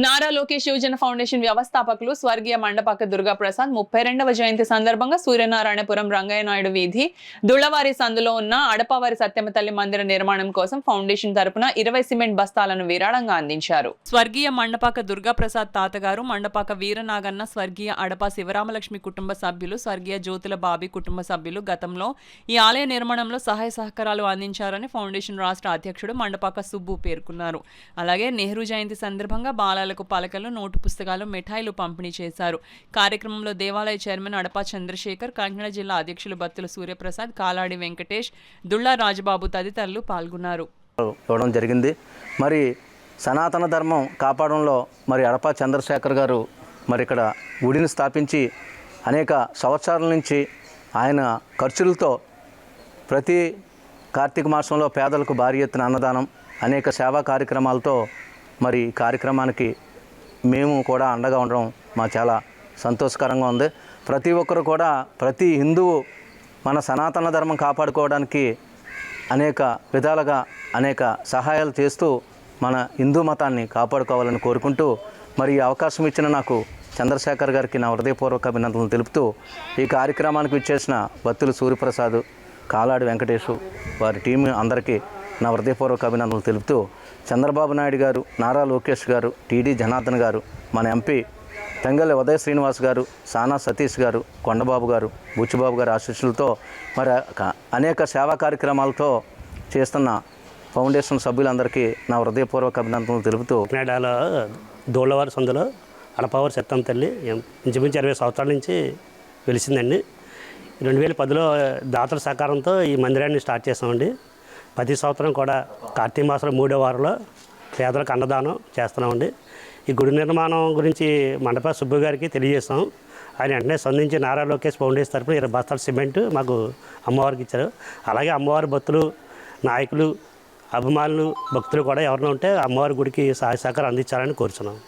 నారా లోకేష్ యువజన ఫౌండేషన్ వ్యవస్థాపకులు స్వర్గీయ మండపాక దుర్గాప్రసాద్ 32వ జయంతి సందర్భంగా సూర్యనారాయణపురం రంగయ్య నాయుడు వీధి దుళ్లవారి సందులో ఉన్న అడపవారి సత్యమ తల్లి మందిర నిర్మాణం కోసం ఫౌండేషన్ తరపున 20 సిమెంట్ బస్తాలను విరాళంగా అందించారు. స్వర్గీయ మండపాక దుర్గాప్రసాద్ తాతగారు, మండపాక వీరనాగన్న, స్వర్గీయ అడప శివరామలక్ష్మి కుటుంబ సభ్యులు, స్వర్గీయ జ్యోతుల బాబి కుటుంబ సభ్యులు గతంలో ఈ ఆలయ నిర్మాణంలో సహాయ సహకారాలు అందించారని ఫౌండేషన్ రాష్ట్ర అధ్యక్షుడు మండపాక సుబ్బు పేర్కొన్నారు. అలాగే నెహ్రూ జయంతి సందర్భంగా బాలలకు పలకలు, నోటు పుస్తకాలు, మిఠాయిలు పంపిణీ చేశారు. కార్యక్రమంలో దేవాలయ చైర్మన్ అడపా చంద్రశేఖర్, కాకినాడ జిల్లా అధ్యక్షులు బత్తుల సూర్యప్రసాద్, కాలాడి వెంకటేష్, దుళ్ళా రాజబాబు తదితరులు పాల్గొన్నారు. ఇవ్వడం జరిగింది. మరి సనాతన ధర్మం కాపాడంలో మరి అడపా చంద్రశేఖర్ గారు మరి ఇక్కడ గుడిని స్థాపించి అనేక సంవత్సరాల నుంచి ఆయన ఖర్చులతో ప్రతి కార్తీక మాసంలో పేదలకు భారీ ఎత్తున అన్నదానం, అనేక సేవా కార్యక్రమాలతో మరి కార్యక్రమానికి మేము కూడా అండగా ఉండడం మా చాలా సంతోషకరంగా ఉంది. ప్రతి ఒక్కరు కూడా, ప్రతి హిందువు మన సనాతన ధర్మం కాపాడుకోవడానికి అనేక విధాలుగా అనేక సహాయాలు చేస్తూ మన హిందూ మతాన్ని కాపాడుకోవాలని కోరుకుంటూ మరి ఈ అవకాశం ఇచ్చిన నాకు చంద్రశేఖర్ గారికి నా హృదయపూర్వక అభినందనలు తెలుపుతూ ఈ కార్యక్రమానికి విచ్చేసిన బత్తుల సూర్యప్రసాద్, కాలాడి వెంకటేష్ వారి టీం అందరికీ నా హృదయపూర్వక అభినందనలు తెలుపుతూ చంద్రబాబు నాయుడు గారు, నారా లోకేష్ గారు, టీడీ జనార్దన్ గారు, మన ఎంపీ పెంగళి ఉదయ శ్రీనివాస్ గారు, సానా సతీష్ గారు, కొండబాబు గారు, బుచ్చిబాబు గారి ఆశీస్సులతో మరి అనేక సేవా కార్యక్రమాలతో చేస్తున్న ఫౌండేషన్ సభ్యులందరికీ నా హృదయపూర్వక అభినందనలు తెలుపుతూ కెనడాలో దోళ్ళవారి సందులో అడపవారి సత్యం తల్లి ఇంచుమించు 20 సంవత్సరాల నుంచి వెలిసిందండి. 2010లో దాతల సహకారంతో ఈ మందిరాన్ని స్టార్ట్ చేస్తామండి. ప్రతి సంవత్సరం కూడా కార్తీక మాసం 3వ వారంలో పేదలకు అన్నదానం చేస్తున్నామండి. ఈ గుడి నిర్మాణం గురించి మండపా సుబ్బు గారికి తెలియజేస్తాం. ఆయన వెంటనే స్పందించి నారా లోకేష్ ఫౌండేషన్ తరఫున 20 బస్తాల సిమెంట్ మాకు అమ్మవారికి ఇచ్చారు. అలాగే అమ్మవారి భక్తులు, నాయకులు, అభిమానులు, భక్తులు కూడా ఎవరైనా ఉంటే అమ్మవారి గుడికి సహాయ సహకారం అందించాలని కోరుచున్నాం.